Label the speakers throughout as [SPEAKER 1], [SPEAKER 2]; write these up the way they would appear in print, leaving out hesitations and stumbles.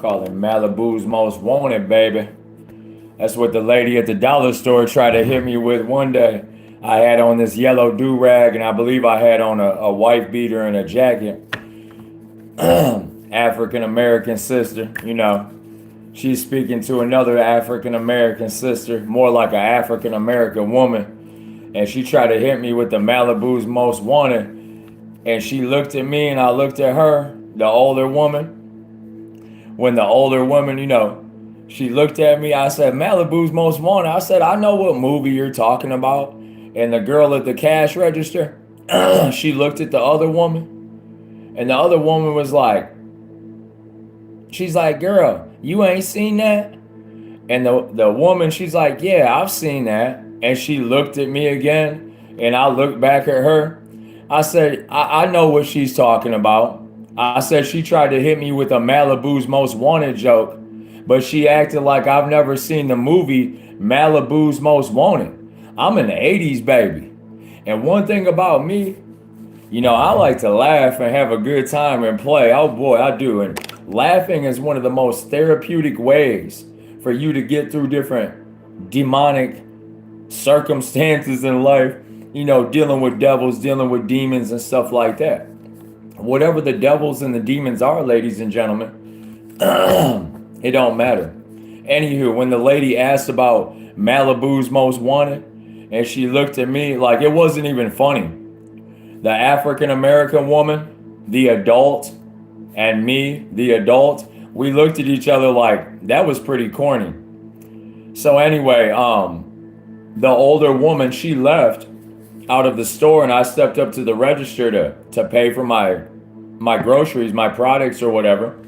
[SPEAKER 1] Call it Malibu's most wanted, baby. That's what the lady at the dollar store tried to hit me with one day. I had on this yellow do-rag, and I believe I had on a wife beater and a jacket. African American sister, you know. She's speaking to another African American sister, more like an African American woman. And she tried to hit me with the Malibu's most wanted. And she looked at me and I looked at her, the older woman. When the older woman, you know, she looked at me, I said, Malibu's most wanted. I said, I know what movie you're talking about. And the girl at the cash register, she looked at the other woman. And the other woman was like, she's like, girl, you ain't seen that? And the woman, she's like, yeah, I've seen that. And she looked at me again, and I looked back at her. I said, I know what she's talking about. I said she tried to hit me with a Malibu's most wanted joke, but she acted like I've never seen the movie Malibu's most wanted. I'm in the 80s, baby. And one thing about me, you know, I like to laugh and have a good time and play. Oh boy, I do. And laughing is one of the most therapeutic ways for you to get through different demonic circumstances in life, you know, dealing with devils, dealing with demons and stuff like that. Whatever the devils and the demons are, ladies and gentlemen, it don't matter. Anywho, when the lady asked about Malibu's most wanted, and she looked at me like it wasn't even funny. The African American woman, the adult, and me, the adult, we looked at each other like that was pretty corny. So anyway, the older woman, she left out of the store, and I stepped up to the register to pay for my groceries, my products or whatever.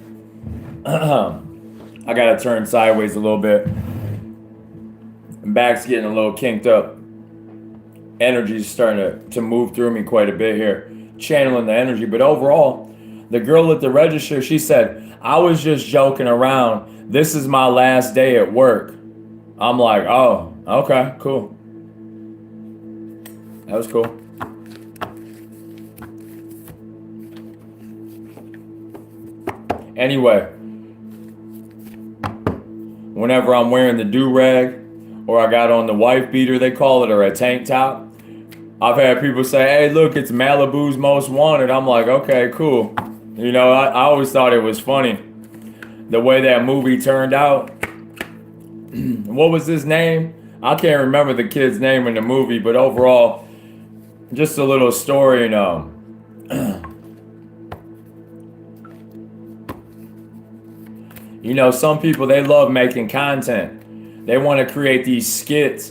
[SPEAKER 1] I gotta turn sideways a little bit. Back's getting a little kinked up. Energy's starting to move through me quite a bit here, channeling the energy. But overall, the girl at the register, she said, I was just joking around. This is my last day at work. I'm like, oh, okay, cool. That was cool. Anyway, whenever I'm wearing the do-rag or I got on the wife beater, they call it, or a tank top, I've had people say, hey, look, it's Malibu's most wanted. I'm like, okay, cool. You know, I always thought it was funny the way that movie turned out. What was his name? I can't remember the kid's name in the movie, but overall, just a little story, you know. You know, some people, they love making content. They want to create these skits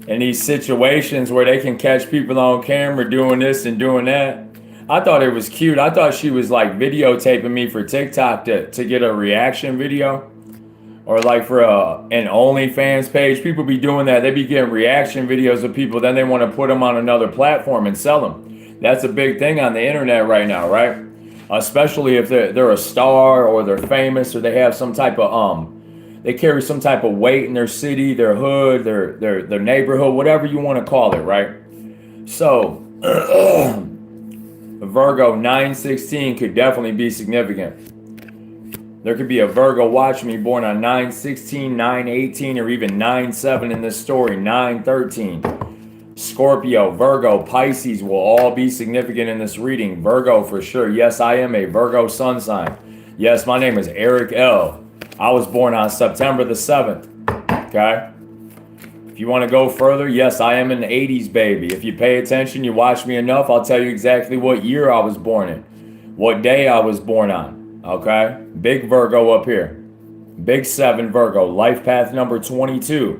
[SPEAKER 1] and these situations where they can catch people on camera doing this and doing that. I thought it was cute. I thought she was like videotaping me for TikTok to get a reaction video. Or like for an OnlyFans page. People be doing that. They be getting reaction videos of people. Then they want to put them on another platform and sell them. That's a big thing on the internet right now, right? Especially if they're a star or they're famous or they have some type of they carry some type of weight in their city, their hood, their neighborhood, whatever you want to call it, right? So Virgo 916 could definitely be significant. There could be a Virgo watching me born on 9/16, 9/18, or even 9/7 in this story, 9/13. Scorpio, Virgo, Pisces will all be significant in this reading. Virgo for sure. Yes, I am a Virgo sun sign. Yes, my name is Eric L. I was born on September the 7th. Okay? If you want to go further, yes, I am an 80s baby. If you pay attention, you watch me enough, I'll tell you exactly what year I was born in, what day I was born on. Okay? Big Virgo up here. Big 7 Virgo. Life path number 22.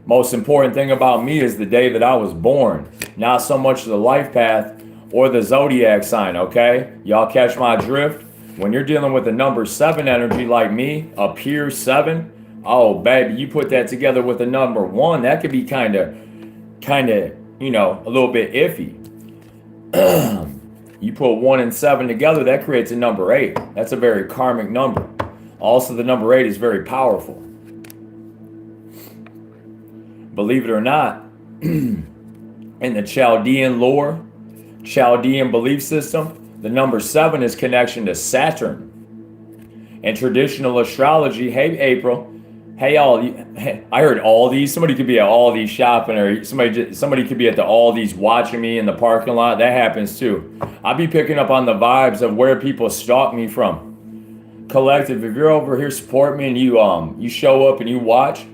[SPEAKER 1] Most important thing about me is the day that I was born. Not so much the life path or the zodiac sign, okay? Y'all catch my drift? When you're dealing with the number 7 energy like me, a pure 7, oh, baby, you put that together with the number 1, that could be kind of, you know, a little bit iffy. You put 1 and 7 together, that creates a number 8. That's a very karmic number. Also, the number 8 is very powerful. Believe it or not, in the Chaldean lore, Chaldean belief system, the number 7 is connection to Saturn. And traditional astrology, hey April, hey all, I heard Aldi's. Somebody could be at Aldi's shopping, or somebody could be at the Aldi's watching me in the parking lot. That happens too. I'll be picking up on the vibes of where people stalk me from. Collective, if you're over here support me and you show up and you watch,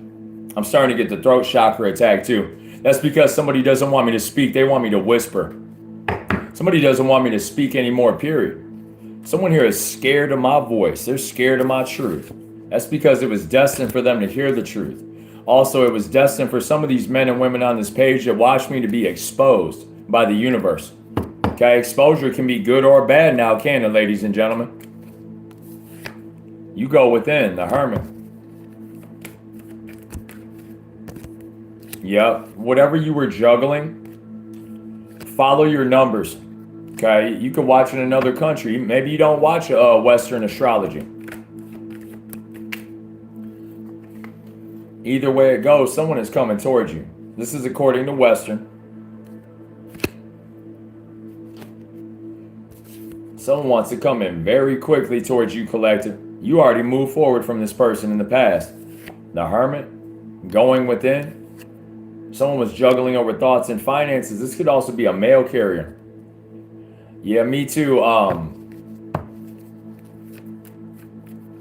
[SPEAKER 1] I'm starting to get the throat chakra attack too. That's because somebody doesn't want me to speak. They want me to whisper. Somebody doesn't want me to speak anymore, period. Someone here is scared of my voice. They're scared of my truth. That's because it was destined for them to hear the truth. Also, it was destined for some of these men and women on this page that watch me to be exposed by the universe. Okay, exposure can be good or bad now, can it, ladies and gentlemen? You go within, the hermit. Yep, whatever you were juggling, follow your numbers. Okay, you could watch in another country. Maybe you don't watch Western astrology. Either way it goes, someone is coming towards you. This is according to Western. Someone wants to come in very quickly towards you, collective. You already moved forward from this person in the past. The hermit, going within. Someone was juggling over thoughts and finances. This could also be a mail carrier. Yeah, me too. I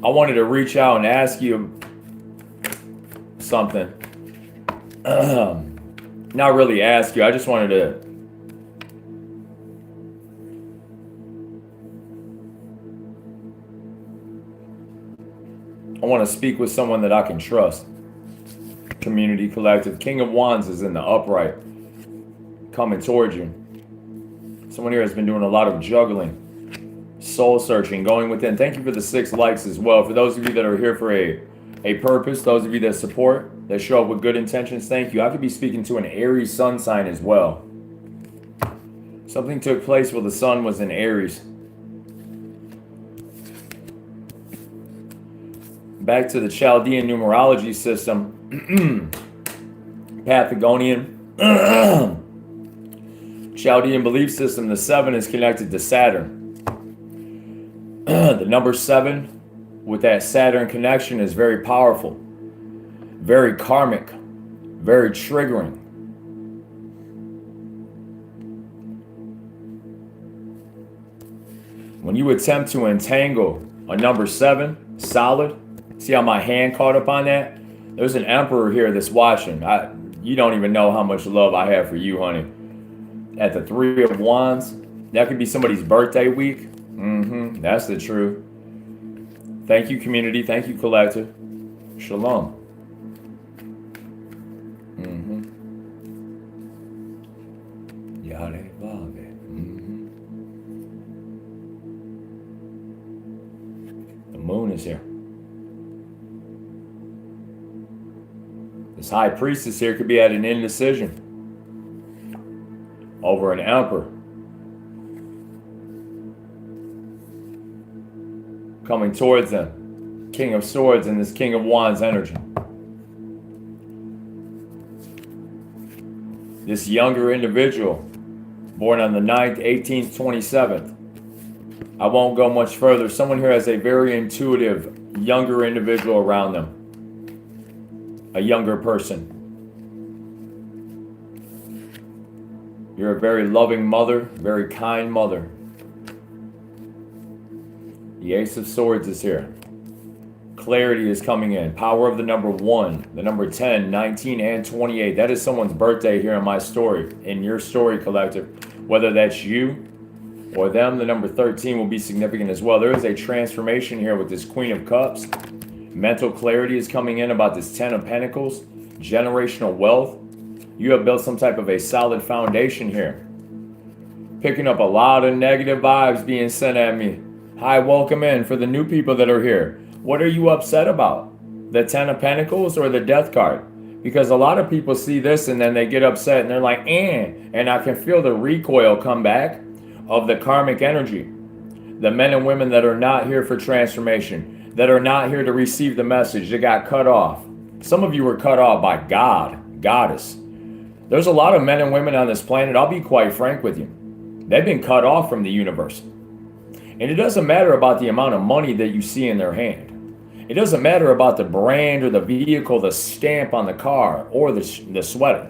[SPEAKER 1] wanted to reach out and ask you something. Not really ask you. I just wanted to. I want to speak with someone that I can trust. Community collective. King of Wands is in the upright, coming towards you. Someone here has been doing a lot of juggling, soul searching, going within. Thank you for the 6 likes as well. For those of you that are here for a purpose, those of you that support, that show up with good intentions, thank you. I could be speaking to an Aries sun sign as well. Something took place while the sun was in Aries. Back to the Chaldean numerology system. Patagonian. Chaldean belief system, the 7 is connected to Saturn. The number 7 with that Saturn connection is very powerful, very karmic, very triggering. When you attempt to entangle a number 7 solid, see how my hand caught up on that? There's an emperor here that's watching. You don't even know how much love I have for you, honey. At the 3 of Wands, that could be somebody's birthday week. That's the truth. Thank you, community. Thank you, collective. Shalom. Yare Bave. The moon is here. This high priestess here could be at an indecision over an emperor. Coming towards them. King of Swords and this King of Wands energy. This younger individual, born on the 9th, 18th, 27th. I won't go much further. Someone here has a very intuitive, younger individual around them. A younger person. You're a very loving mother, very kind mother. The Ace of Swords is here. Clarity is coming in. Power of the number 1, the number 10, 19, and 28. That is someone's birthday here in my story, in your story, collective. Whether that's you or them, the number 13 will be significant as well. There is a transformation here with this Queen of Cups. Mental clarity is coming in about this 10 of Pentacles. Generational wealth. You have built some type of a solid foundation here. Picking up a lot of negative vibes being sent at me. Hi, welcome in for the new people that are here. What are you upset about? The 10 of Pentacles or the Death card? Because a lot of people see this and then they get upset and they're like, And I can feel the recoil come back of the karmic energy. The men and women that are not here for transformation, that are not here to receive the message, that got cut off. Some of you were cut off by God, Goddess. There's a lot of men and women on this planet, I'll be quite frank with you. They've been cut off from the universe. And it doesn't matter about the amount of money that you see in their hand. It doesn't matter about the brand or the vehicle, the stamp on the car, or the sweater.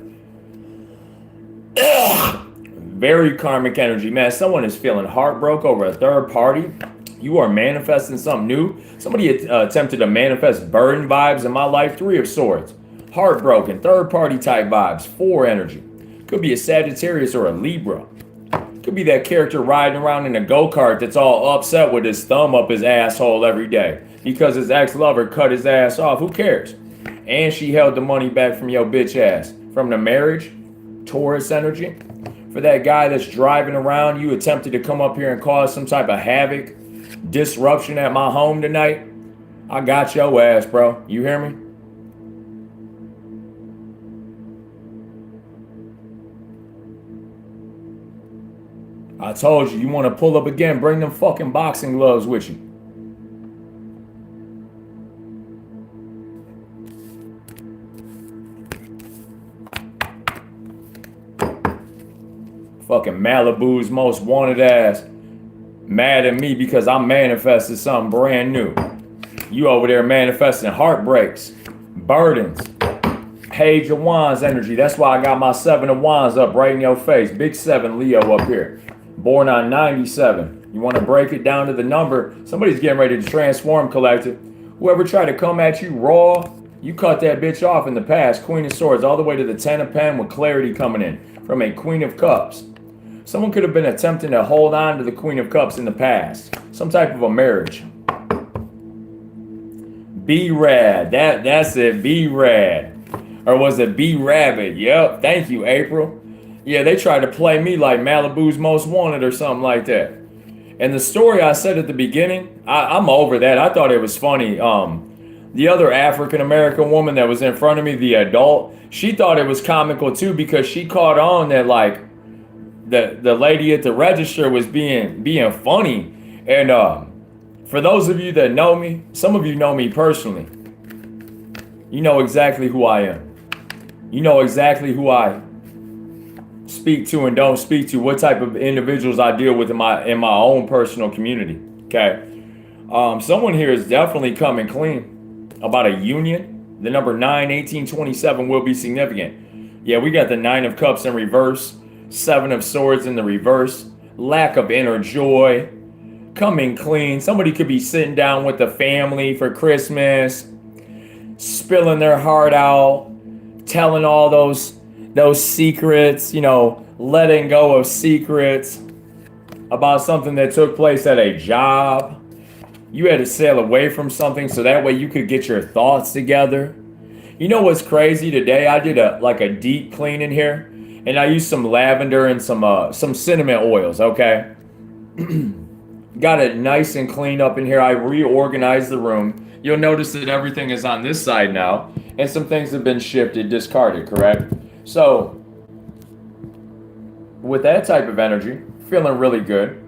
[SPEAKER 1] Very karmic energy, man. Someone is feeling heartbroken over a third party. You are manifesting something new. Somebody attempted to manifest burden vibes in my life. 3 of Swords. Heartbroken, third party type vibes. 4 energy. Could be a Sagittarius or a Libra. Could be that character riding around in a go-kart that's all upset with his thumb up his asshole every day because his ex-lover cut his ass off. Who cares? And she held the money back from your bitch ass. From the marriage, Taurus energy. For that guy that's driving around, you attempted to come up here and cause some type of havoc, disruption at my home tonight. I got your ass, bro. You hear me? I told you, you want to pull up again, bring them fucking boxing gloves with you. Fucking Malibu's most wanted ass mad at me because I manifested something brand new. You over there manifesting heartbreaks, burdens, Page of Wands energy. That's why I got my 7 of Wands up right in your face. Big 7 Leo up here. Born on 97. You want to break it down to the number. Somebody's getting ready to transform, collective. Whoever tried to come at you raw, you cut that bitch off in the past. Queen of Swords all the way to the 10 of Pen with clarity coming in from a Queen of Cups. Someone could have been attempting to hold on to the Queen of Cups in the past. Some type of a marriage. B-Rad. That's it. B-Rad. Or was it B-Rabbit? Yep. Thank you, April. Yeah, they tried to play me like Malibu's most wanted or something like that. And the story I said at the beginning, I'm over that. I thought it was funny. The other African-American woman that was in front of me, the adult, she thought it was comical too because she caught on that like the lady at the register was being funny. And for those of you that know me, some of you know me personally. You know exactly who I am. You know exactly who I speak to and don't speak to, what type of individuals I deal with in my own personal community. Okay. Someone here is definitely coming clean about a union. The number 9, 18, 27 will be significant. Yeah, we got the 9 of Cups in reverse, 7 of Swords in the reverse, lack of inner joy, coming clean. Somebody could be sitting down with the family for Christmas, spilling their heart out, telling all those secrets, you know, letting go of secrets about something that took place at a job. You had to sail away from something so that way you could get your thoughts together. You know what's crazy? Today I did a deep clean in here, and I used some lavender and some cinnamon oils, okay? Got it nice and clean up in here. I reorganized the room. You'll notice that everything is on this side now, and some things have been shifted, discarded, correct? So, with that type of energy, feeling really good.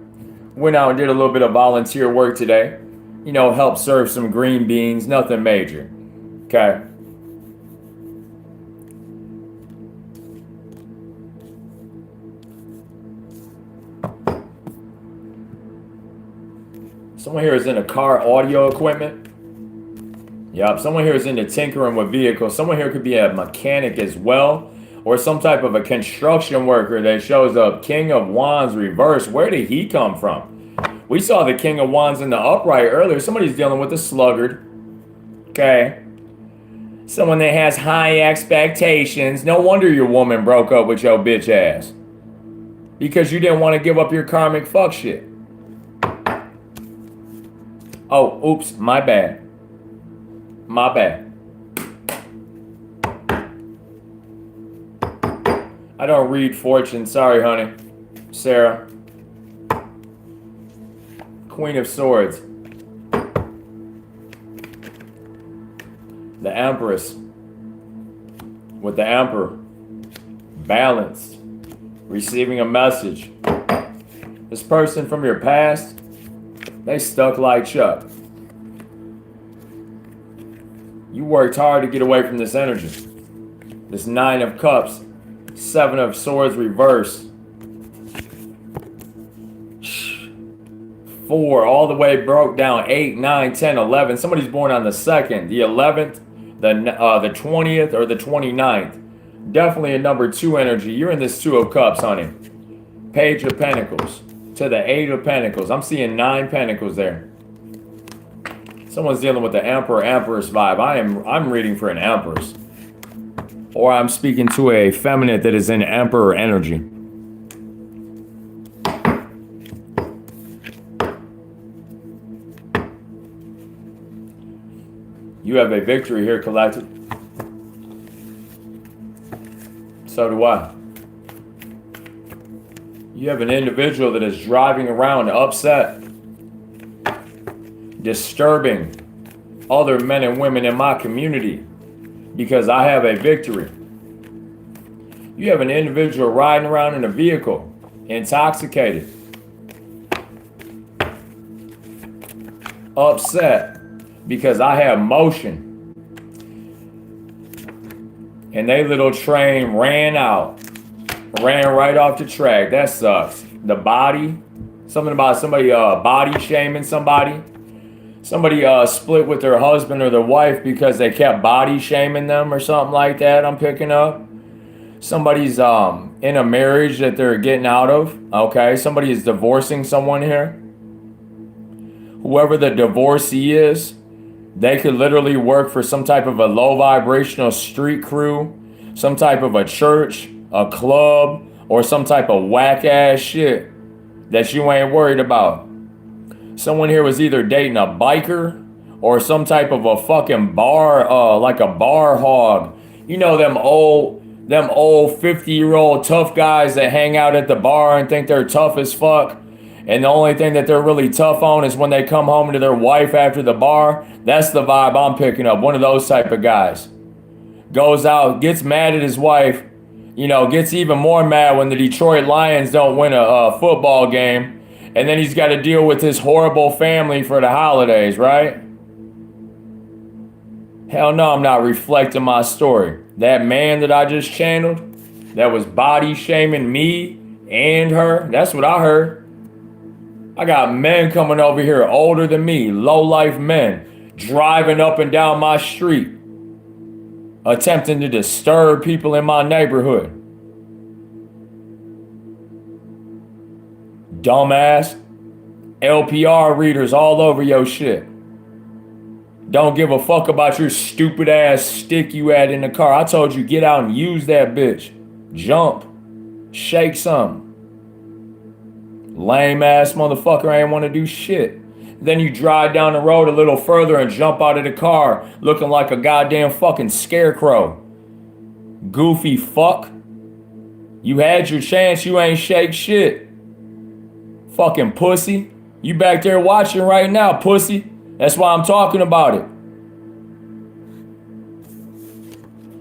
[SPEAKER 1] Went out and did a little bit of volunteer work today. You know, helped serve some green beans, nothing major. Okay. Someone here is in a car audio equipment. Yep, someone here is into tinkering with vehicles. Someone here could be a mechanic as well, or some type of a construction worker that shows up. King of Wands reverse. Where did he come from? We saw the King of Wands in the upright earlier. Somebody's dealing with a sluggard. Okay. Someone that has high expectations. No wonder your woman broke up with your bitch ass. Because you didn't want to give up your karmic fuck shit. Oh, oops, my bad. My bad. I don't read fortune. Sorry, honey. Sarah. Queen of Swords. The Empress. With the Emperor. Balanced. Receiving a message. This person from your past, they stuck like Chuck. You worked hard to get away from this energy. This 9 of Cups, 7 of Swords reverse. 4, all the way broke down 8, 9, 10, 11. Somebody's born on the 2nd, the 11th, the 20th, or the 29th. Definitely a number 2 energy. You're in this 2 of Cups, honey. Page of Pentacles to the 8 of Pentacles. I'm seeing 9 Pentacles there. Someone's dealing with the Emperor, Empress vibe. I'm reading for an Empress. Or I'm speaking to a feminine that is in Emperor energy. You have a victory here, collective. So do I. You have an individual that is driving around upset, disturbing other men and women in my community because I have a victory. You have an individual riding around in a vehicle, intoxicated, upset because I have motion. And they little train ran right off the track. That sucks. The body, something about somebody body shaming somebody. Somebody split with their husband or their wife because they kept body shaming them or something like that. I'm picking up. Somebody's in a marriage that they're getting out of. Okay, somebody is divorcing someone here. Whoever the divorcee is, they could literally work for some type of a low vibrational street crew, some type of a church, a club, or some type of whack ass shit that you ain't worried about. Someone here was either dating a biker or some type of a fucking bar, like a bar hog. You know them old 50-year-old tough guys that hang out at the bar and think they're tough as fuck. And the only thing that they're really tough on is when they come home to their wife after the bar. That's the vibe I'm picking up. One of those type of guys. Goes out, gets mad at his wife, gets even more mad when the Detroit Lions don't win a football game. And then he's got to deal with his horrible family for the holidays, right? Hell no, I'm not reflecting my story. That man that I just channeled, that was body shaming me and her, that's what I heard. I got men coming over here older than me, low-life men, driving up and down my street, attempting to disturb people in my neighborhood. Dumbass. LPR readers all over your shit. Don't give a fuck about your stupid ass stick you had in the car. I told you get out and use that bitch. Jump. Shake something. Lame ass motherfucker ain't want to do shit. Then you drive down the road a little further and jump out of the car looking like a goddamn fucking scarecrow. Goofy fuck. You had your chance, you ain't shake shit. Fucking pussy. You back there watching right now, pussy. That's why I'm talking about it.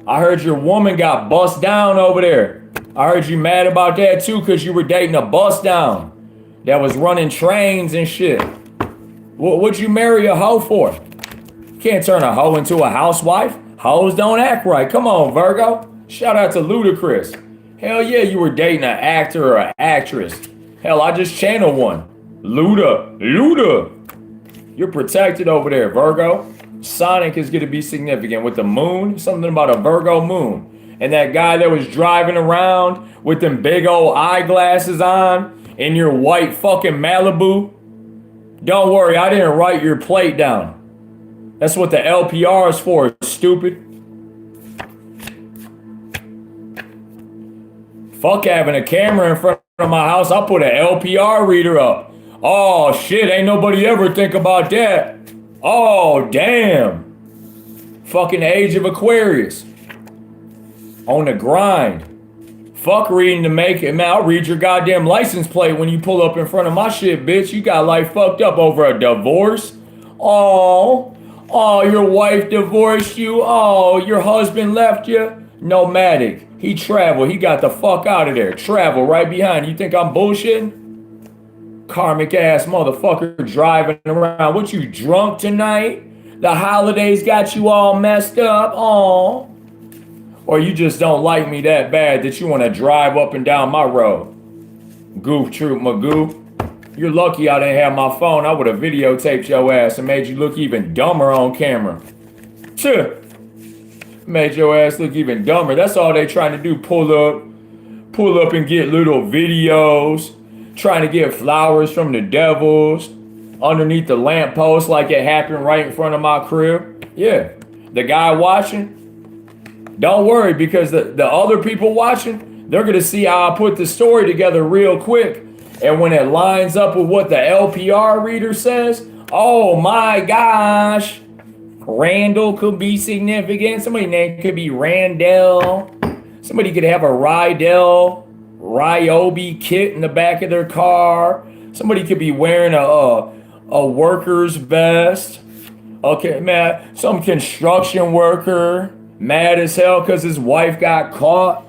[SPEAKER 1] I heard your woman got bust down over there. I heard you mad about that too because you were dating a bust down that was running trains and shit. What'd you marry a hoe for? Can't turn a hoe into a housewife. Hoes don't act right. Come on, Virgo. Shout out to Ludacris. Hell yeah, you were dating an actor or an actress. Hell, I just channeled one. Luda. You're protected over there, Virgo. Sonic is going to be significant with the moon. Something about a Virgo moon. And that guy that was driving around with them big old eyeglasses on in your white fucking Malibu. Don't worry, I didn't write your plate down. That's what the LPR is for, stupid. Fuck having a camera in front of my house. I'll put an LPR reader up. Oh shit, ain't nobody ever think about that. Oh damn. Fucking age of Aquarius. On the grind. Fuck reading to make it. Man, I'll read your goddamn license plate when you pull up in front of my shit, bitch. You got life fucked up over a divorce. Oh, your wife divorced you. Oh, your husband left you. Nomadic. He traveled. He got the fuck out of there. Travel right behind. You think I'm bullshitting? Karmic ass motherfucker driving around. What, you drunk tonight? The holidays got you all messed up. Oh. Or you just don't like me that bad that you want to drive up and down my road. Goof troop magoo. You're lucky I didn't have my phone. I would have videotaped your ass and made you look even dumber on camera. Tuh. Made your ass look even dumber. That's all they trying to do. Pull up and get little videos. Trying to get flowers from the devils underneath the lamppost like it happened right in front of my crib. Yeah. The guy watching, don't worry, because the other people watching, they're going to see how I put the story together real quick. And when it lines up with what the LPR reader says, oh my gosh, Randall could be significant. Somebody's name could be Randall. Somebody could have a Ryobi kit in the back of their car. Somebody could be wearing a worker's vest. Okay, man, some construction worker mad as hell because his wife got caught.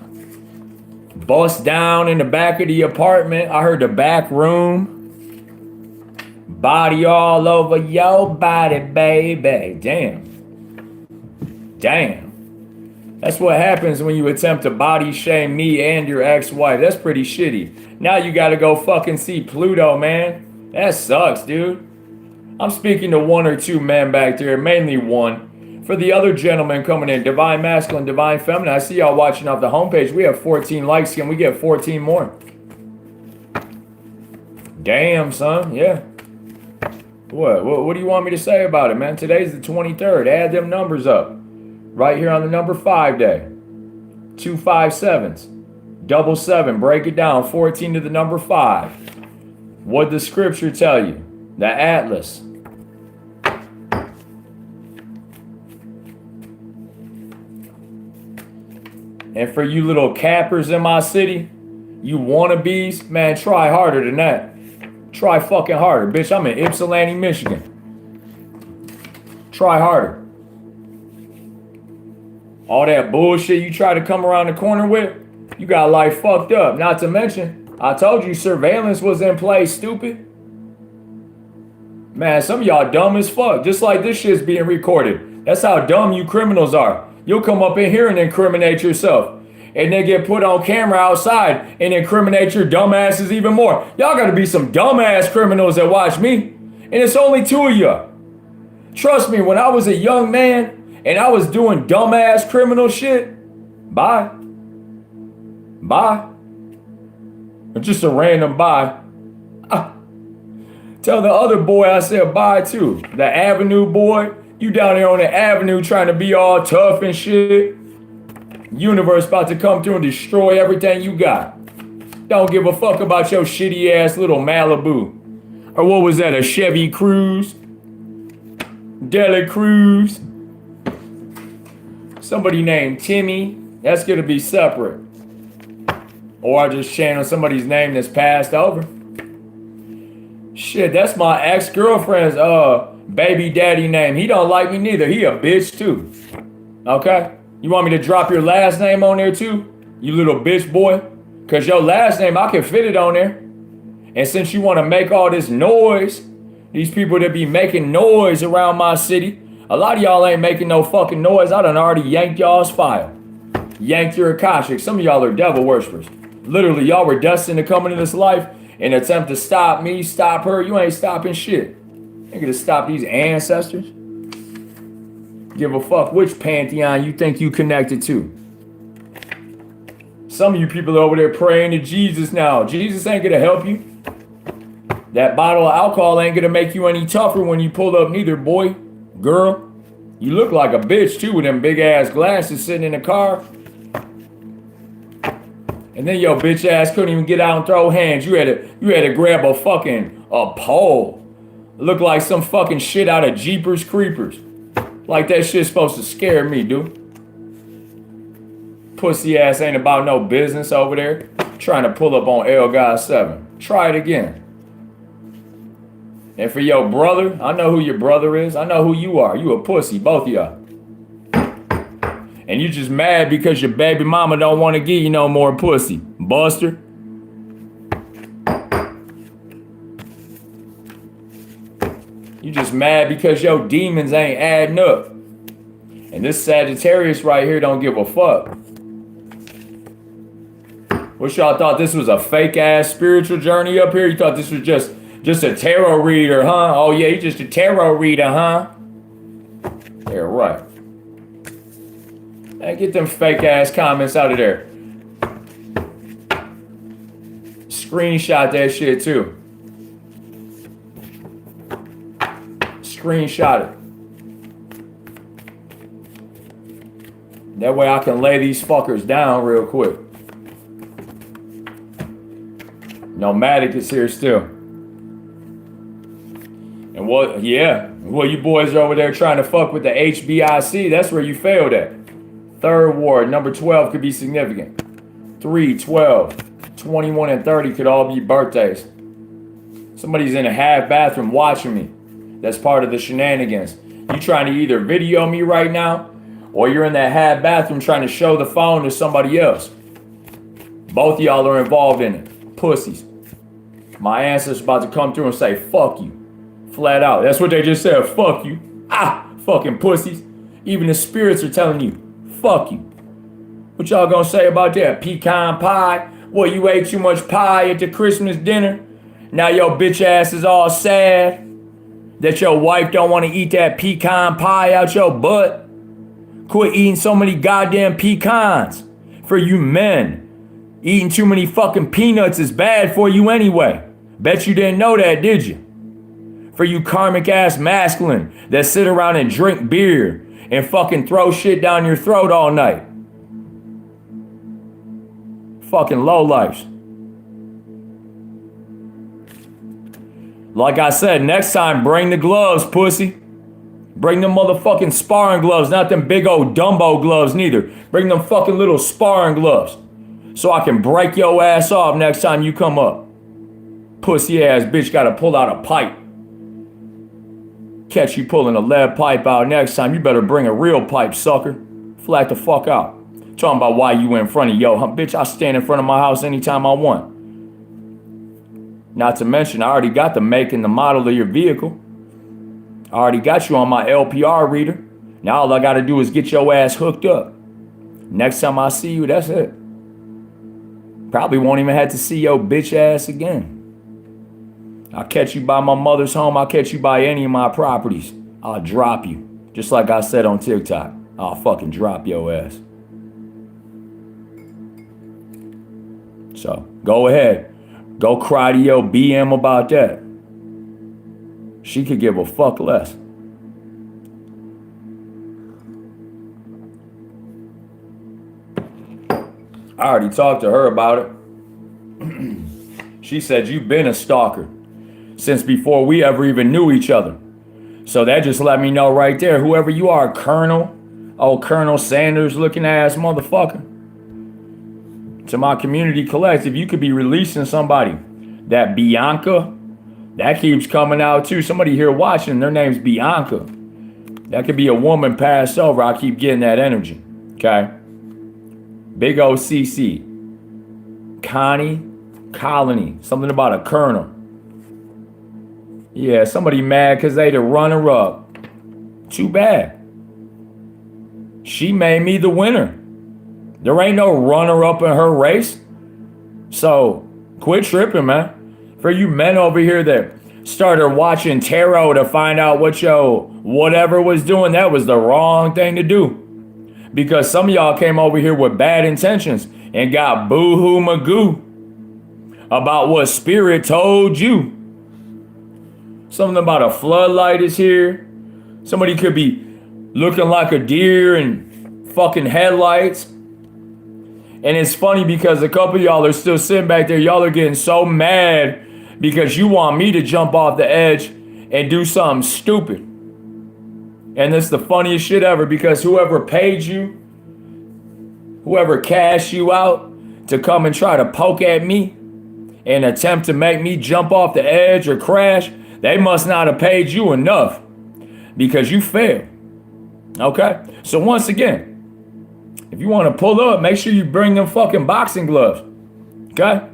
[SPEAKER 1] Bust down in the back of the apartment. I heard the back room. Body all over your body, baby. Damn. That's what happens when you attempt to body shame me and your ex-wife. That's pretty shitty. Now you gotta go fucking see Pluto, man. That sucks, dude. I'm speaking to one or two men back there, mainly one. For the other gentlemen coming in, Divine Masculine, Divine Feminine, I see y'all watching off the homepage. We have 14 likes. Can we get 14 more? Damn, son. Yeah. What do you want me to say about it, man? Today's the 23rd. Add them numbers up. Right here on the number 5 day. 2 5 7s. Double 7. Break it down. 14 to the number 5. What does scripture tell you? The Atlas. And for you little cappers in my city, you wannabes, man, try harder than that. Try fucking harder. Bitch, I'm in Ypsilanti, Michigan. Try harder. All that bullshit you try to come around the corner with, you got life fucked up. Not to mention, I told you surveillance was in place, stupid. Man, some of y'all dumb as fuck. Just like this shit's being recorded. That's how dumb you criminals are. You'll come up in here and incriminate yourself. And then get put on camera outside and incriminate your dumbasses even more. Y'all gotta be some dumbass criminals that watch me. And it's only 2 of you. Trust me, when I was a young man and I was doing dumbass criminal shit, bye. Just a random bye. Tell the other boy I said bye too. The Avenue boy. You down there on the avenue trying to be all tough and shit. Universe about to come through and destroy everything you got. Don't give a fuck about your shitty ass little Malibu. Or what was that, a Chevy Cruze? Deli Cruise? Somebody named Timmy. That's gonna be separate. Or I just channel somebody's name that's passed over. Shit, that's my ex-girlfriend's baby daddy name. He don't like me neither. He a bitch too. Okay? You want me to drop your last name on there too? You little bitch boy? Cause your last name, I can fit it on there. And since you want to make all this noise, these people that be making noise around my city, a lot of y'all ain't making no fucking noise. I done already yanked y'all's file. Yanked your Akashic. Some of y'all are devil worshippers. Literally, y'all were destined to come into this life and attempt to stop me, stop her. You ain't stopping shit. You ain't gonna stop these ancestors. Give a fuck which pantheon you think you connected to. Some of you people are over there praying to Jesus now. Jesus ain't gonna help you. That bottle of alcohol ain't gonna make you any tougher when you pull up neither, boy, girl. You look like a bitch too with them big ass glasses sitting in the car. And then your bitch ass couldn't even get out and throw hands. You had to grab a pole. Look like some fucking shit out of Jeepers Creepers. Like that shit's supposed to scare me, dude. Pussy ass ain't about no business over there. Trying to pull up on L God 7. Try it again. And for your brother, I know who your brother is. I know who you are. You a pussy, both of y'all. And you just mad because your baby mama don't want to give you no more pussy. Buster. You just mad because your demons ain't adding up. And this Sagittarius right here don't give a fuck. What y'all thought this was a fake ass spiritual journey up here? You thought this was just Just a tarot reader, huh? Oh yeah, you just a tarot reader, huh? Yeah, right. Hey, get them fake ass comments out of there. Screenshot that shit too. Screenshot it. That way I can lay these fuckers down real quick. Nomadic is here still. And what, yeah, well, you boys are over there trying to fuck with the HBIC. That's where you failed at. Third ward, number 12 could be significant. 3, 12, 21, and 30 could all be birthdays. Somebody's in a half bathroom watching me. That's part of the shenanigans. You trying to either video me right now, or you're in that half bathroom trying to show the phone to somebody else. Both of y'all are involved in it. Pussies. My ancestors about to come through and say, fuck you. Flat out. That's what they just said. Fuck you. Ah, fucking pussies. Even the spirits are telling you, fuck you. What y'all gonna say about that? Pecan pie? What, you ate too much pie at the Christmas dinner? Now your bitch ass is all sad that your wife don't want to eat that pecan pie out your butt. Quit eating so many goddamn pecans. For you men, eating too many fucking peanuts is bad for you anyway. Bet you didn't know that, did you? For you karmic ass masculine that sit around and drink beer and fucking throw shit down your throat all night. Fucking lowlifes. Like I said, next time bring the gloves, pussy. Bring them motherfucking sparring gloves, not them big old Dumbo gloves neither. Bring them fucking little sparring gloves so I can break your ass off next time you come up. Pussy ass bitch gotta pull out a pipe. Catch you pulling a lead pipe out next time, you better bring a real pipe, sucker. Flat the fuck out. Talking about why you in front of yo, bitch, I stand in front of my house anytime I want. Not to mention, I already got the make and the model of your vehicle. I already got you on my LPR reader. Now all I gotta do is get your ass hooked up. Next time I see you, that's it. Probably won't even have to see your bitch ass again. I'll catch you by my mother's home. I'll catch you by any of my properties. I'll drop you. Just like I said on TikTok. I'll fucking drop your ass. So, go ahead. Go cry to your BM about that. She could give a fuck less. I already talked to her about it. She said, you've been a stalker since before we ever even knew each other. So that just let me know right there, whoever you are, Colonel, old Colonel Sanders looking ass motherfucker. To my community collective, you could be releasing somebody. That Bianca, that keeps coming out too. Somebody here watching, their name's Bianca. That could be a woman passed over. I keep getting that energy. Okay. Big OCC. Connie, Colony. Something about a colonel. Yeah, somebody mad because they the runner-up. Too bad. She made me the winner. There ain't no runner-up in her race. So, quit tripping, man. For you men over here that started watching tarot to find out what your whatever was doing, that was the wrong thing to do. Because some of y'all came over here with bad intentions and got boo-hoo magoo about what spirit told you. Something about a floodlight is here. Somebody could be looking like a deer and fucking headlights. And it's funny because a couple of y'all are still sitting back there. Y'all are getting so mad because you want me to jump off the edge and do something stupid. And it's the funniest shit ever because whoever paid you, whoever cashed you out to come and try to poke at me and attempt to make me jump off the edge or crash, they must not have paid you enough because you failed. Okay? So once again, if you want to pull up, make sure you bring them fucking boxing gloves. Okay?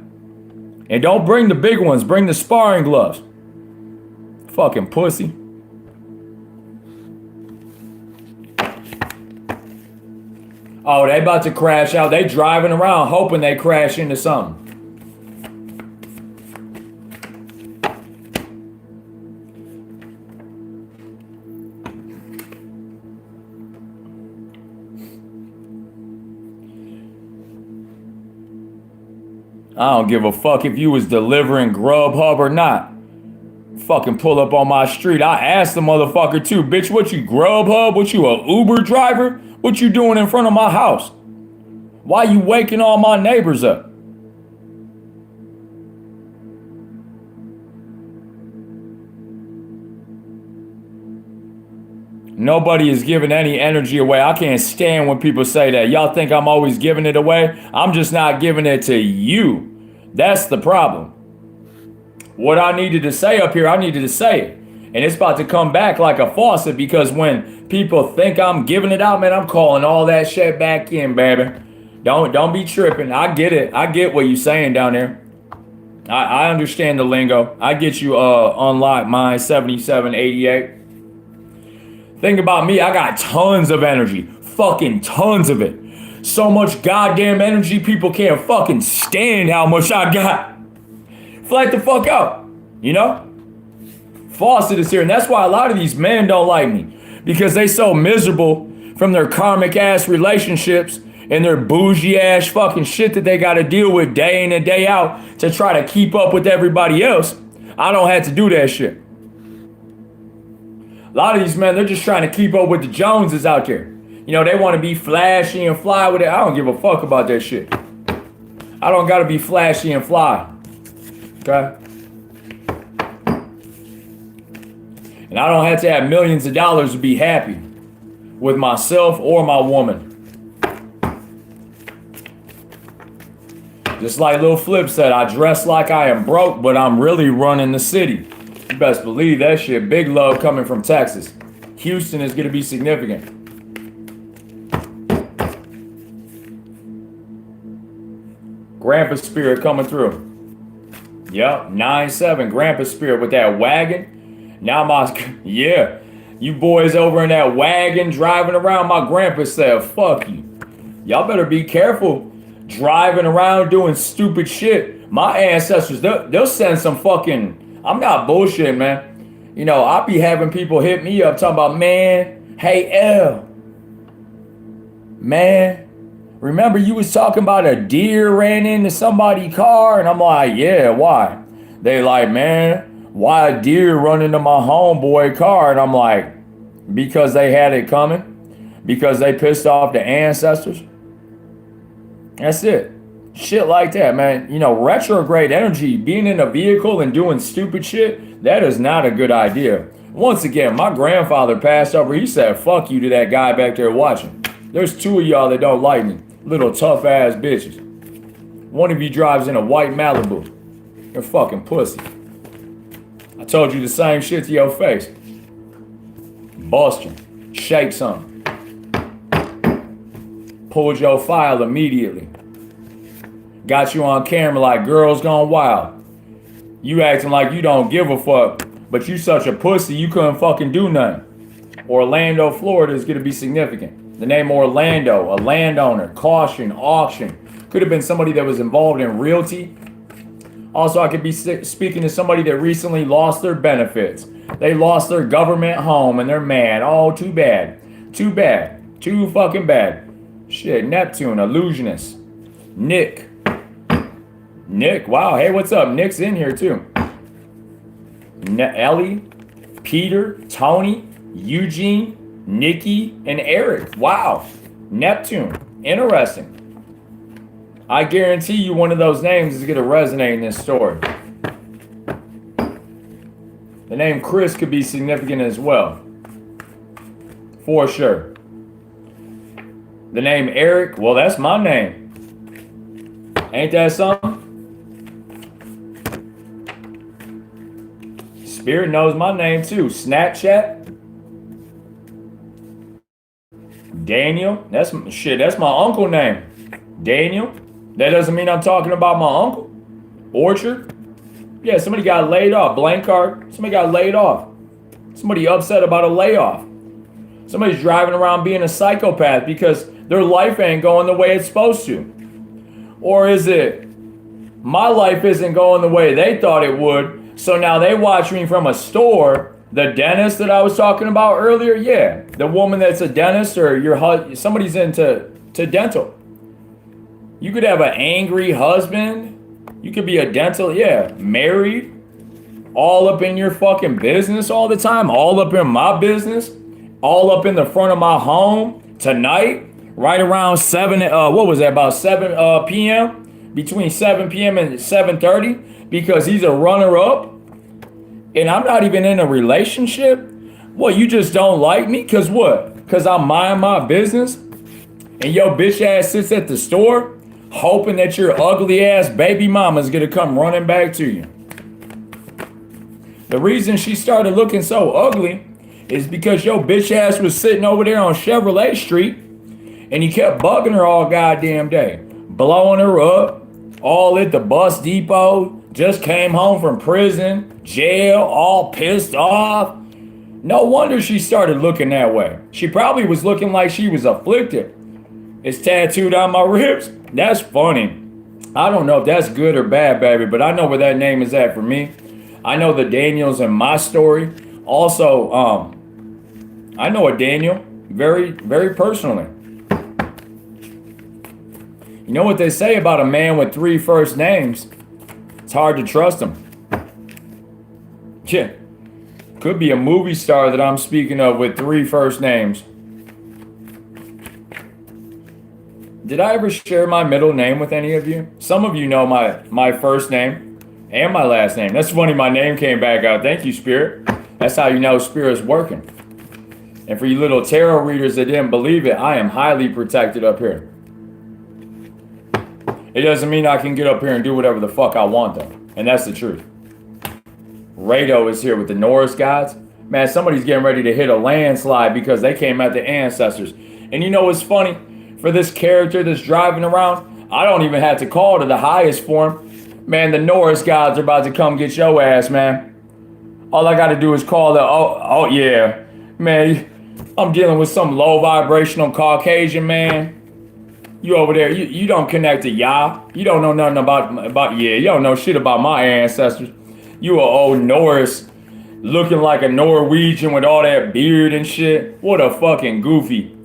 [SPEAKER 1] And don't bring the big ones. Bring the sparring gloves. Fucking pussy. Oh, they about to crash out. They driving around hoping they crash into something. I don't give a fuck if you was delivering Grubhub or not. Fucking pull up on my street. I asked the motherfucker too, bitch, what you Grubhub? What you a Uber driver? What you doing in front of my house? Why you waking all my neighbors up? Nobody is giving any energy away. I can't stand when people say that. Y'all think I'm always giving it away? I'm just not giving it to you. That's the problem. What I needed to say up here, I needed to say it. And it's about to come back like a faucet, because when people think I'm giving it out, man, I'm calling all that shit back in, baby. Don't be tripping. I get it. I get what you're saying down there. I understand the lingo. I get you unlocked mine 7788. Think about me, I got tons of energy. Fucking tons of it. So much goddamn energy, people can't fucking stand how much I got. Flat the fuck out, you know? Faucet is here, and that's why a lot of these men don't like me. Because they so miserable from their karmic ass relationships and their bougie ass fucking shit that they gotta deal with day in and day out to try to keep up with everybody else. I don't have to do that shit. A lot of these men, they're just trying to keep up with the Joneses out there. You know, they want to be flashy and fly with it. I don't give a fuck about that shit. I don't got to be flashy and fly. Okay? And I don't have to have millions of dollars to be happy with myself or my woman. Just like Lil Flip said, I dress like I am broke, but I'm really running the city. You best believe that shit. Big love coming from Texas. Houston is going to be significant. Grandpa spirit coming through. Yep, 9-7. Grandpa spirit with that wagon. Now yeah. You boys over in that wagon driving around, my grandpa said, fuck you. Y'all better be careful driving around doing stupid shit. My ancestors, they'll send some fucking... I'm not bullshitting, man. You know, I be having people hit me up talking about, man, hey, L. Man, remember you was talking about a deer ran into somebody's car? And I'm like, yeah, why? They like, man, why a deer run into my homeboy car? And I'm like, because they had it coming? Because they pissed off the ancestors? That's it. Shit like that, man. You know, retrograde energy, being in a vehicle and doing stupid shit, that is not a good idea. Once again, my grandfather passed over. He said, fuck you to that guy back there watching. There's two of y'all that don't like me. Little tough ass bitches. One of you drives in a white Malibu. You're fucking pussy. I told you the same shit to your face. Boston. Shake something. Pulled your file immediately. Got you on camera like Girls Gone Wild. You acting like you don't give a fuck, but you such a pussy you couldn't fucking do nothing. Orlando, Florida is going to be significant. The name Orlando, a landowner, caution, auction. Could have been somebody that was involved in realty. Also, I could be speaking to somebody that recently lost their benefits. They lost their government home and they're mad. Oh, too bad. Too bad. Too fucking bad. Shit, Neptune, illusionist. Nick, wow, hey, what's up? Nick's in here too. Ellie, Peter, Tony, Eugene, Nikki, and Eric. Wow, Neptune, interesting. I guarantee you one of those names is going to resonate in this story. The name Chris could be significant as well. For sure. The name Eric, well, that's my name. Ain't that something? Spirit knows my name too. Snapchat. Daniel. That's my uncle name. Daniel. That doesn't mean I'm talking about my uncle. Orchard. Yeah, somebody got laid off. Blank card. Somebody got laid off. Somebody upset about a layoff. Somebody's driving around being a psychopath because their life ain't going the way it's supposed to. Or is it, my life isn't going the way they thought it would, so now they watch me from a store. The dentist that I was talking about earlier, yeah. The woman that's a dentist or somebody's into dental. You could have an angry husband You could be a dental, yeah, married, all up in your fucking business all the time, all up in my business, all up in the front of my home tonight, right around 7, what was that, about 7 p.m.? Between 7 p.m. and 7:30, because he's a runner-up, and I'm not even in a relationship? What, you just don't like me? Cause what? Cause I mind my business? And your bitch ass sits at the store hoping that your ugly ass baby mama's gonna come running back to you. The reason she started looking so ugly is because your bitch ass was sitting over there on Chevrolet Street and you kept bugging her all goddamn day, blowing her up, all at the bus depot, just came home from prison, jail, all pissed off. No wonder she started looking that way. She probably was looking like she was afflicted. It's tattooed on my ribs. That's funny. I don't know if that's good or bad, baby, but I know where that name is at for me. I know the Daniels in my story. Also, I know a Daniel very, very personally. You know what they say about a man with 3 first names? It's hard to trust him. Yeah. Could be a movie star that I'm speaking of with 3 first names. Did I ever share my middle name with any of you? Some of you know my first name and my last name. That's funny, my name came back out. Thank you, Spirit. That's how you know Spirit's working. And for you little tarot readers that didn't believe it, I am highly protected up here. It doesn't mean I can get up here and do whatever the fuck I want, though. And that's the truth. Rado is here with the Norris gods. Man, somebody's getting ready to hit a landslide because they came at the ancestors. And you know what's funny? For this character that's driving around, I don't even have to call to the highest form. Man, the Norris gods are about to come get your ass, man. All I got to do is call the, oh yeah. Man, I'm dealing with some low vibrational Caucasian man. You over there, you don't connect to Yah. You don't know nothing about you don't know shit about my ancestors. You a old Norris looking like a Norwegian with all that beard and shit. What a fucking goofy.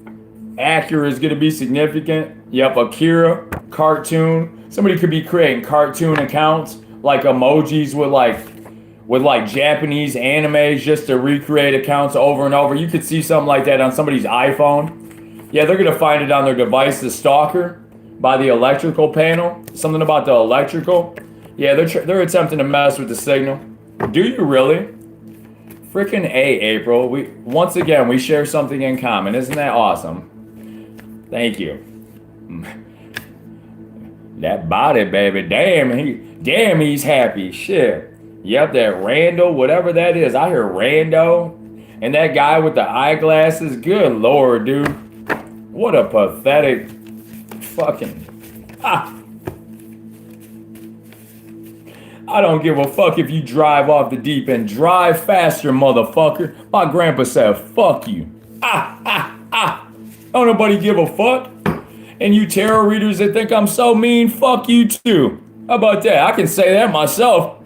[SPEAKER 1] Acura is gonna be significant. Yep, Akira, cartoon. Somebody could be creating cartoon accounts like emojis with like Japanese animes just to recreate accounts over and over. You could see something like that on somebody's iPhone. Yeah, they're gonna find it on their device, the stalker, by the electrical panel. Something about the electrical. Yeah, they're attempting to mess with the signal. Do you really? Freaking A, April. Once again, we share something in common. Isn't that awesome? Thank you. That body, baby. Damn, he's happy. Shit. Yep, that Randall, whatever that is. I hear Rando. And that guy with the eyeglasses. Good Lord, dude. What a pathetic fucking... I don't give a fuck if you drive off the deep end. Drive faster, motherfucker. My grandpa said, fuck you. Don't nobody give a fuck. And you tarot readers that think I'm so mean, fuck you too. How about that? I can say that myself.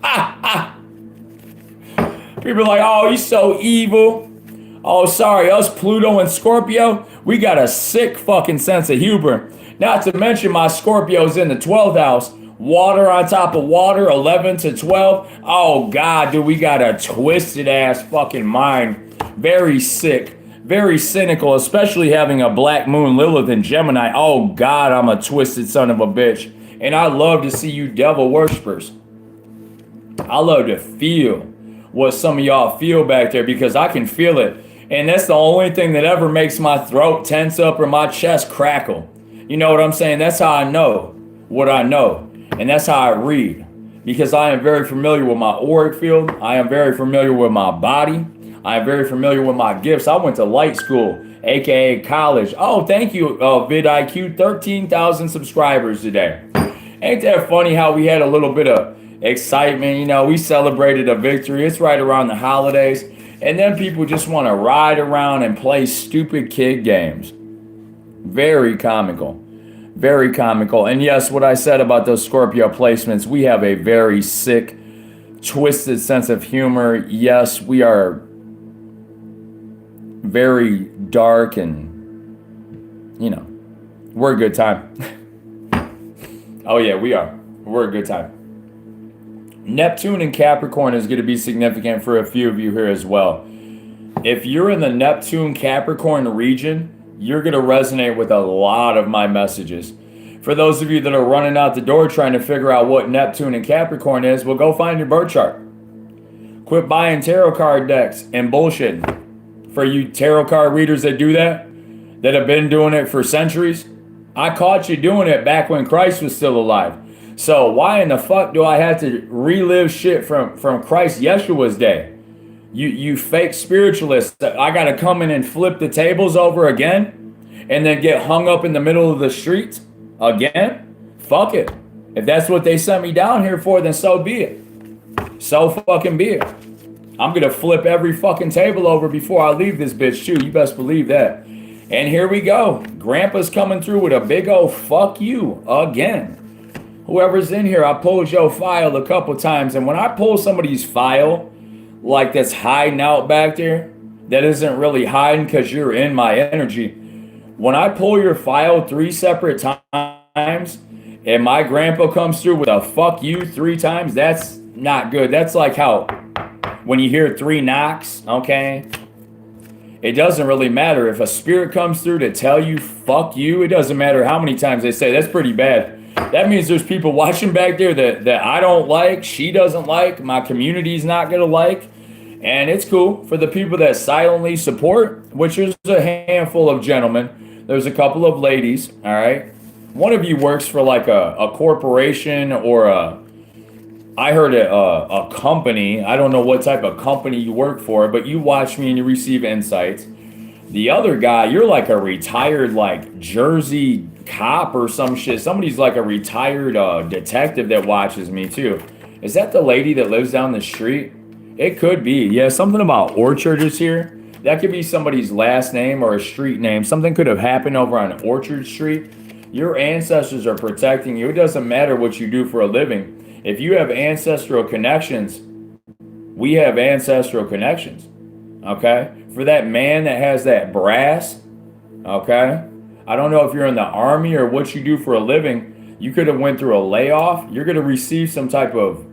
[SPEAKER 1] People are like, oh, he's so evil. Oh, sorry, us Pluto and Scorpio, we got a sick fucking sense of humor. Not to mention my Scorpio's in the 12th house. Water on top of water, 11 to 12. Oh, God, dude, we got a twisted ass fucking mind. Very sick. Very cynical, especially having a black moon Lilith in Gemini. Oh, God, I'm a twisted son of a bitch. And I love to see you devil worshipers. I love to feel what some of y'all feel back there because I can feel it. And that's the only thing that ever makes my throat tense up or my chest crackle. You know what I'm saying? That's how I know what I know. And that's how I read. Because I am very familiar with my auric field. I am very familiar with my body. I am very familiar with my gifts. I went to light school, aka college. Oh, thank you, vidIQ. 13,000 subscribers today. Ain't that funny how we had a little bit of excitement? You know, we celebrated a victory. It's right around the holidays. And then people just want to ride around and play stupid kid games. Very comical. Very comical. And yes, what I said about those Scorpio placements, we have a very sick, twisted sense of humor. Yes, we are very dark and, you know, we're a good time. Oh yeah, we are. We're a good time. Neptune and Capricorn is going to be significant for a few of you here as well. If you're in the Neptune Capricorn region, you're going to resonate with a lot of my messages. For those of you that are running out the door trying to figure out what Neptune and Capricorn is, well, go find your birth chart. Quit buying tarot card decks and bullshitting. For you tarot card readers that do that have been doing it for centuries, I caught you doing it back when Christ was still alive. So why in the fuck do I have to relive shit from Christ Yeshua's day? You fake spiritualists, I gotta come in and flip the tables over again and then get hung up in the middle of the street again? Fuck it. If that's what they sent me down here for, then so be it. So fucking be it. I'm gonna flip every fucking table over before I leave this bitch too. You best believe that. And here we go. Grandpa's coming through with a big old fuck you again. Whoever's in here, I pulled your file a couple times, and when I pull somebody's file, like that's hiding out back there, that isn't really hiding because you're in my energy. When I pull your file 3 separate times, and my grandpa comes through with a fuck you 3 times, that's not good. That's like how when you hear 3 knocks, okay? It doesn't really matter. If a spirit comes through to tell you fuck you, it doesn't matter how many times they say. That's pretty bad. That means there's people watching back there that I don't like, she doesn't like, my community's not going to like. And it's cool for the people that silently support, which is a handful of gentlemen. There's a couple of ladies, all right? One of you works for like a corporation or I heard a company. I don't know what type of company you work for, but you watch me and you receive insights. The other guy, you're like a retired like Jersey cop or some shit. Somebody's like a retired detective that watches me too. Is that the lady that lives down the street? It could be. Yeah, something about Orchard is here. That could be somebody's last name or a street name. Something could have happened over on Orchard Street. Your ancestors are protecting you. It doesn't matter what you do for a living. If you have ancestral connections, we have ancestral connections. Okay? For that man that has that brass, okay? I don't know if you're in the army or what you do for a living. You could have went through a layoff. You're going to receive some type of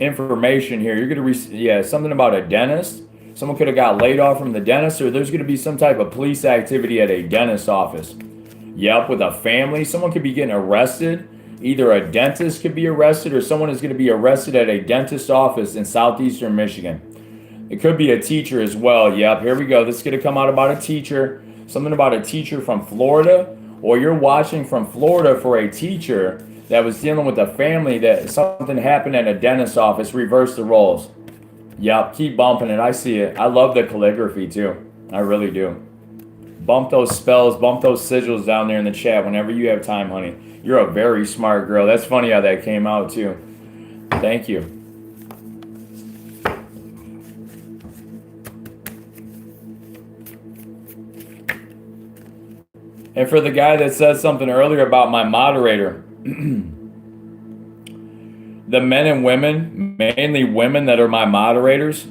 [SPEAKER 1] information here. You're going to receive, something about a dentist. Someone could have got laid off from the dentist, or there's going to be some type of police activity at a dentist office. Yep, with a family. Someone could be getting arrested. Either a dentist could be arrested or someone is going to be arrested at a dentist office in southeastern Michigan. It could be a teacher as well. Yep, here we go. This is going to come out about a teacher. Something about a teacher from Florida, or you're watching from Florida for a teacher that was dealing with a family that something happened at a dentist office. Reverse the roles. Yep, keep bumping it. I see it. I love the calligraphy too. I really do. Bump those spells, bump those sigils down there in the chat whenever you have time, honey. You're a very smart girl. That's funny how that came out too. Thank you. And for the guy that said something earlier about my moderator, the men and women, mainly women that are my moderators,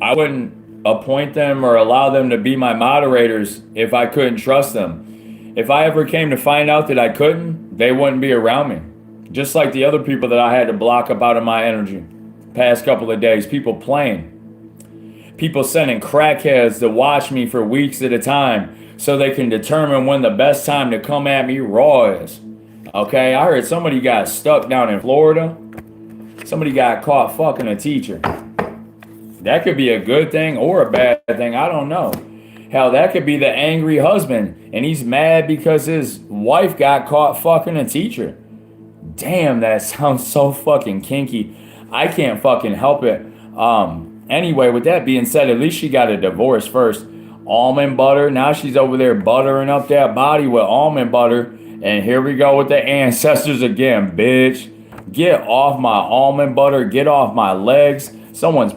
[SPEAKER 1] I wouldn't appoint them or allow them to be my moderators if I couldn't trust them. If I ever came to find out that I couldn't, they wouldn't be around me. Just like the other people that I had to block up out of my energy past couple of days. People playing. People sending crackheads to watch me for weeks at a time so they can determine when the best time to come at me raw is. Okay, I heard somebody got stuck down in Florida. Somebody got caught fucking a teacher. That could be a good thing or a bad thing. I don't know. Hell, that could be the angry husband, and he's mad because his wife got caught fucking a teacher. Damn, that sounds so fucking kinky. I can't fucking help it. Anyway, with that being said, at least she got a divorce first. Almond butter. Now she's over there buttering up that body with almond butter. And here we go with the ancestors again, bitch. Get off my almond butter. Get off my legs. Someone's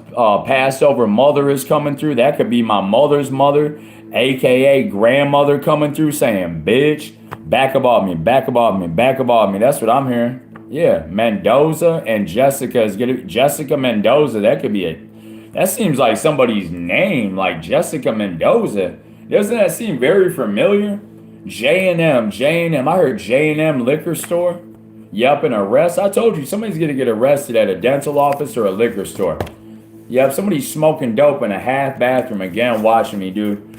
[SPEAKER 1] passed over mother is coming through. That could be my mother's mother, aka grandmother coming through saying, bitch, back above me, back above me, back above me. That's what I'm hearing. Yeah, Mendoza and Jessica is getting Jessica Mendoza. That could be it. That seems like somebody's name, like Jessica Mendoza. Doesn't that seem very familiar? J&M. I heard J&M liquor store. Yep, an arrest. I told you, somebody's going to get arrested at a dental office or a liquor store. Yep, somebody's smoking dope in a half bathroom. Again, watching me, dude.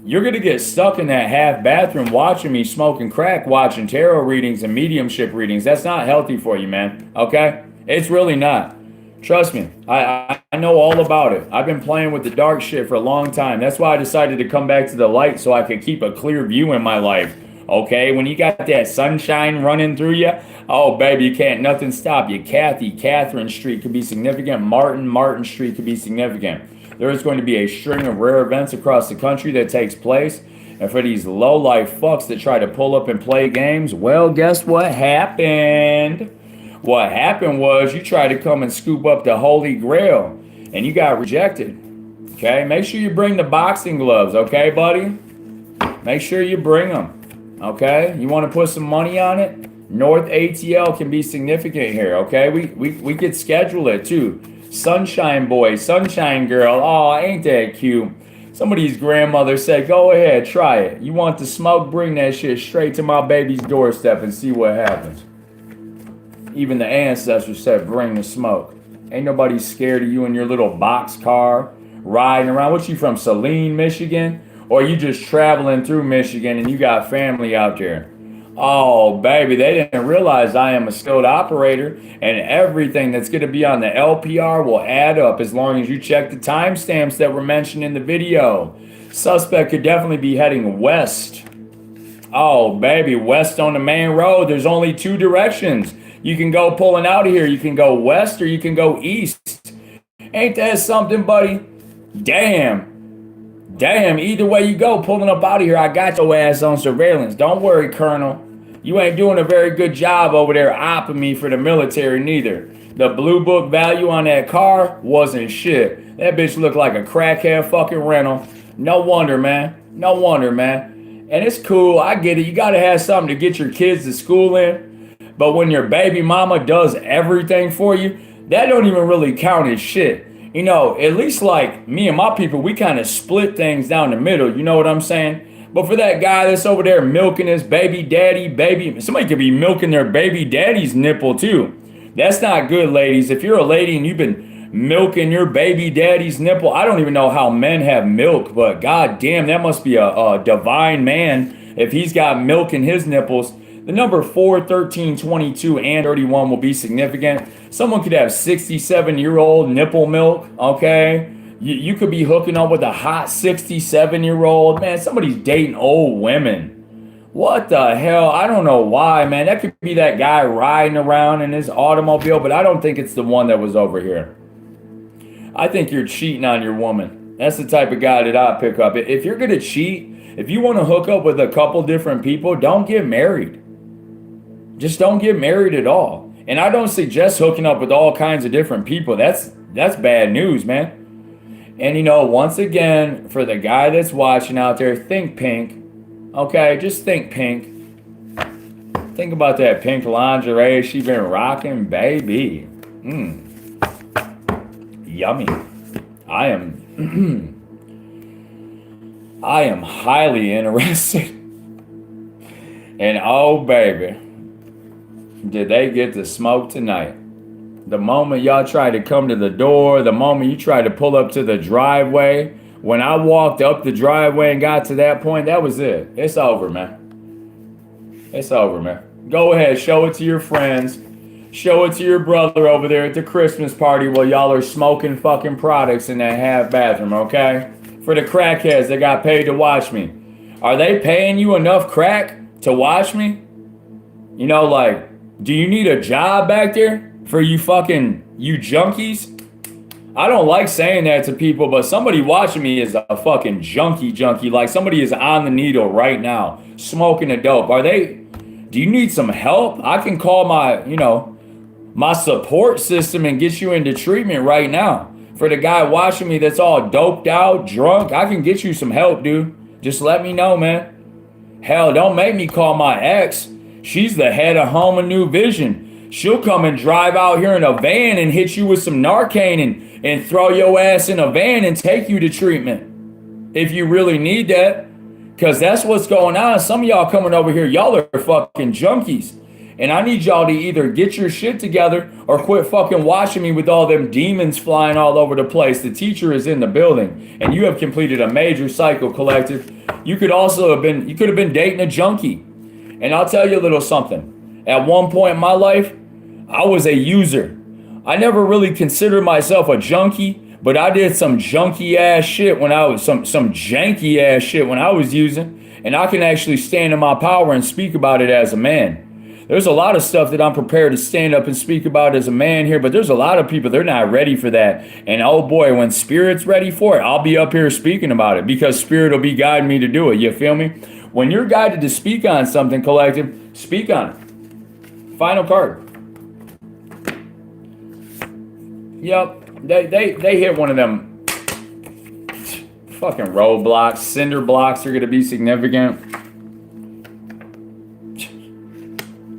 [SPEAKER 1] You're going to get stuck in that half bathroom watching me smoking crack, watching tarot readings and mediumship readings. That's not healthy for you, man. Okay? It's really not. Trust me. I know all about it. I've been playing with the dark shit for a long time. That's why I decided to come back to the light so I could keep a clear view in my life. Okay? When you got that sunshine running through you, oh, baby, you can't nothing stop you. Catherine Street could be significant. Martin Street could be significant. There is going to be a string of rare events across the country that takes place. And for these low-life fucks that try to pull up and play games, well, guess what happened? What happened was you tried to come and scoop up the Holy Grail, and you got rejected. Okay? Make sure you bring the boxing gloves, okay, buddy? Make sure you bring them, okay? You want to put some money on it? North ATL can be significant here, okay? We could schedule it, too. Sunshine boy, sunshine girl, oh, ain't that cute? Somebody's grandmother said, go ahead, try it. You want the smoke? Bring that shit straight to my baby's doorstep and see what happens. Even the ancestors said, bring the smoke. Ain't nobody scared of you in your little box car riding around. What, you from Saline, Michigan? Or you just traveling through Michigan and you got family out there? Oh, baby, they didn't realize I am a skilled operator, and everything that's going to be on the LPR will add up as long as you check the timestamps that were mentioned in the video. Suspect could definitely be heading west. Oh, baby, west on the main road. There's only two directions. You can go pulling out of here. You can go west or you can go east. Ain't that something, buddy? Damn, either way you go, pulling up out of here, I got your ass on surveillance. Don't worry, Colonel. You ain't doing a very good job over there opping me for the military neither. The blue book value on that car wasn't shit. That bitch looked like a crackhead fucking rental. No wonder, man. No wonder, man. And it's cool, I get it. You gotta have something to get your kids to school in. But when your baby mama does everything for you, that don't even really count as shit. You know, at least like me and my people, we kind of split things down the middle. You know what I'm saying? But for that guy that's over there milking his baby daddy, somebody could be milking their baby daddy's nipple too. That's not good, ladies. If you're a lady and you've been milking your baby daddy's nipple, I don't even know how men have milk, but god damn, that must be a divine man if he's got milk in his nipples. The number 4, 13, 22, and 31 will be significant. Someone could have 67-year-old nipple milk, okay? You could be hooking up with a hot 67-year-old. Man, somebody's dating old women. What the hell? I don't know why, man. That could be that guy riding around in his automobile, but I don't think it's the one that was over here. I think you're cheating on your woman. That's the type of guy that I pick up. If you're going to cheat, if you want to hook up with a couple different people, don't get married. Just don't get married at all. And I don't suggest hooking up with all kinds of different people. That's bad news, man. And you know, once again, for the guy that's watching out there, think pink. Okay, just think pink. Think about that pink lingerie she been rocking, baby. Yummy. I am highly interested. And oh, baby, did they get to smoke tonight? The moment y'all tried to come to the door, the moment you tried to pull up to the driveway, when I walked up the driveway and got to that point, that was it. It's over, man. It's over, man. Go ahead, show it to your friends. Show it to your brother over there at the Christmas party while y'all are smoking fucking products in that half bathroom, okay? For the crackheads that got paid to watch me. Are they paying you enough crack to watch me? You know, like, do you need a job back there? For you junkies? I don't like saying that to people, but somebody watching me is a fucking junkie. Like somebody is on the needle right now, smoking a dope. Do you need some help? I can call my support system and get you into treatment right now. For the guy watching me that's all doped out, drunk, I can get you some help, dude. Just let me know, man. Hell, don't make me call my ex. She's the head of Home and New Vision. She'll come and drive out here in a van and hit you with some Narcan and throw your ass in a van and take you to treatment. If you really need that. Because that's what's going on. Some of y'all coming over here, y'all are fucking junkies. And I need y'all to either get your shit together or quit fucking watching me with all them demons flying all over the place. The teacher is in the building and you have completed a major cycle, collective. You could have been dating a junkie. And I'll tell you a little something. At one point in my life, I was a user. I never really considered myself a junkie, but I did some junky ass shit when I was some janky ass shit when I was using. And I can actually stand in my power and speak about it as a man. There's a lot of stuff that I'm prepared to stand up and speak about as a man here, but there's a lot of people, they're not ready for that. And oh boy, when Spirit's ready for it, I'll be up here speaking about it because Spirit will be guiding me to do it. You feel me? When you're guided to speak on something, collective, speak on it. Final card. Yep, they hit one of them fucking roadblocks. Cinder blocks are going to be significant.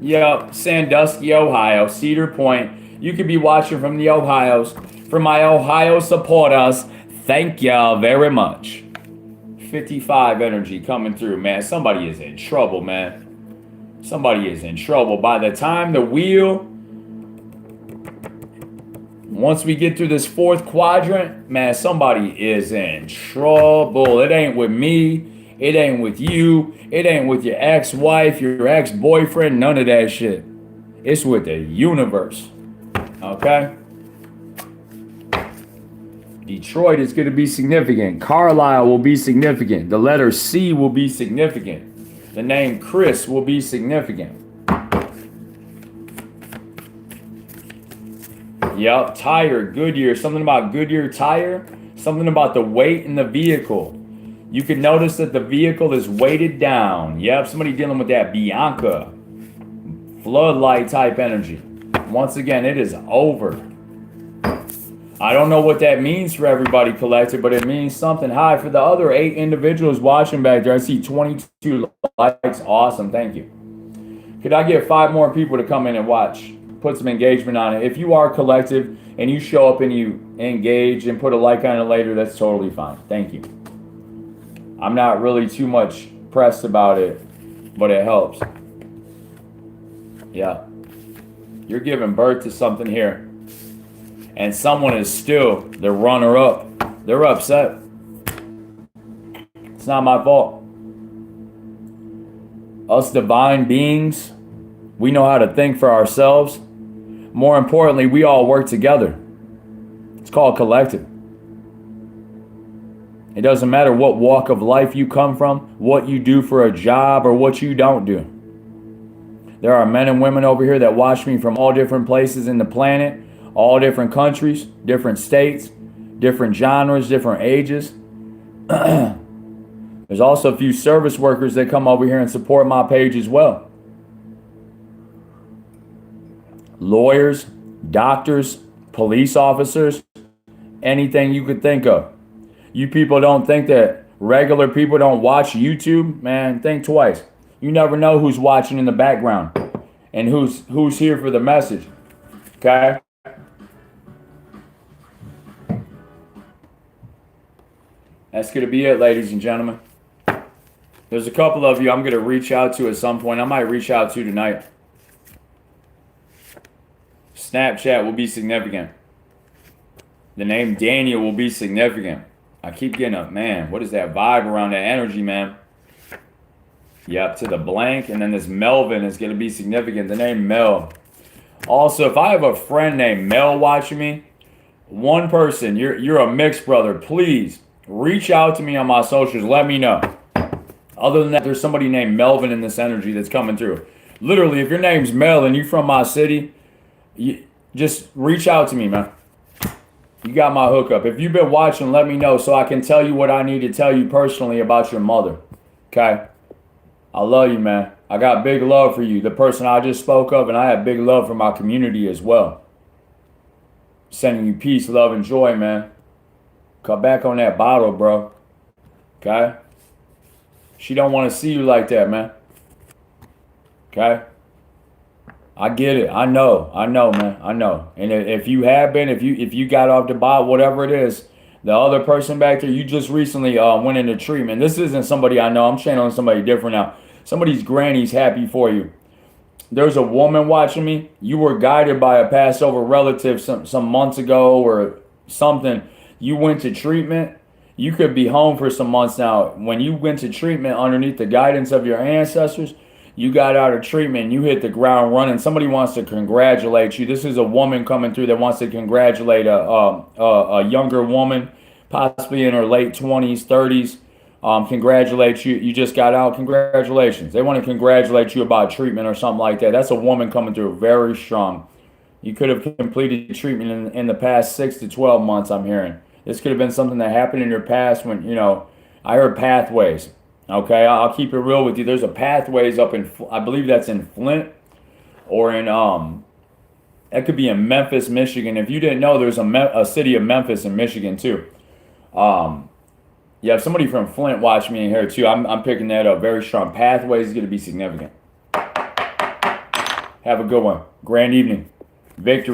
[SPEAKER 1] Yep, Sandusky, Ohio, Cedar Point. You could be watching from the Ohios. For my Ohio supporters, thank y'all very much. 55 energy coming through, man. Somebody is in trouble, man. Somebody is in trouble. By the time the wheel, once we get through this fourth quadrant, man, somebody is in trouble. It ain't with me. It ain't with you. It ain't with your ex-wife, your ex-boyfriend, none of that shit. It's with the universe. Okay? Detroit is going to be significant. Carlisle will be significant. The letter C will be significant. The name Chris will be significant. Yep, tire, Goodyear. Something about Goodyear tire. Something about the weight in the vehicle. You can notice that the vehicle is weighted down. Yep, somebody dealing with that Bianca. Floodlight type energy. Once again, it is over. I don't know what that means for everybody, collective, but it means something. Hi, for the other 8 individuals watching back there, I see 22 likes. Awesome, thank you. Could I get 5 more people to come in and watch? Put some engagement on it. If you are collective and you show up and you engage and put a like on it later, that's totally fine. Thank you. I'm not really too much pressed about it, but it helps. Yeah. You're giving birth to something here. And someone is still the runner-up. They're upset. It's not my fault. Us divine beings, we know how to think for ourselves. More importantly, we all work together. It's called collective. It doesn't matter what walk of life you come from, what you do for a job, or what you don't do. There are men and women over here that watch me from all different places in the planet, all different countries, different states, different genres, different ages. There's also a few service workers that come over here and support my page as well. Lawyers, doctors, police officers, anything you could think of. You people don't think that regular people don't watch YouTube? Man, think twice. You never know who's watching in the background and who's here for the message. Okay? That's going to be it, ladies and gentlemen. There's a couple of you I'm going to reach out to at some point. I might reach out to tonight. Snapchat will be significant. The name Daniel will be significant. I keep getting a, man, what is that vibe around that energy, man? Yep, to the blank. And then this Melvin is going to be significant. The name Mel. Also, if I have a friend named Mel watching me, one person, you're a mixed brother, please reach out to me on my socials. Let me know. Other than that, there's somebody named Melvin in this energy that's coming through. Literally, if your name's Mel and you're from my city, you just reach out to me, man. You got my hookup. If you've been watching, let me know so I can tell you what I need to tell you personally about your mother. Okay? I love you, man. I got big love for you, the person I just spoke of, and I have big love for my community as well. Sending you peace, love, and joy, man. Cut back on that bottle, bro. Okay? She don't want to see you like that, man. Okay? I get it. I know, man. I know. And if you have been, if you got off the bottle, whatever it is, the other person back there, you just recently went into treatment. This isn't somebody I know. I'm channeling somebody different now. Somebody's granny's happy for you. there's a woman watching me. You were guided by a Passover relative some months ago or something. You went to treatment. You could be home for some months now. When you went to treatment underneath the guidance of your ancestors, you got out of treatment. You hit the ground running. Somebody wants to congratulate you. This is a woman coming through that wants to congratulate a younger woman, possibly in her late 20s, 30s. Congratulate you. You just got out. Congratulations. They want to congratulate you about treatment or something like that. That's a woman coming through very strong. You could have completed treatment in the past 6 to 12 months, I'm hearing. This could have been something that happened in your past when, I heard pathways. Okay, I'll keep it real with you. There's a pathways up in, I believe that's in Flint or in, that could be in Memphis, Michigan. If you didn't know, there's a city of Memphis in Michigan too. Yeah, if somebody from Flint watched me in here too, I'm picking that up. Very strong. Pathways is going to be significant. Have a good one. Grand evening. Victory.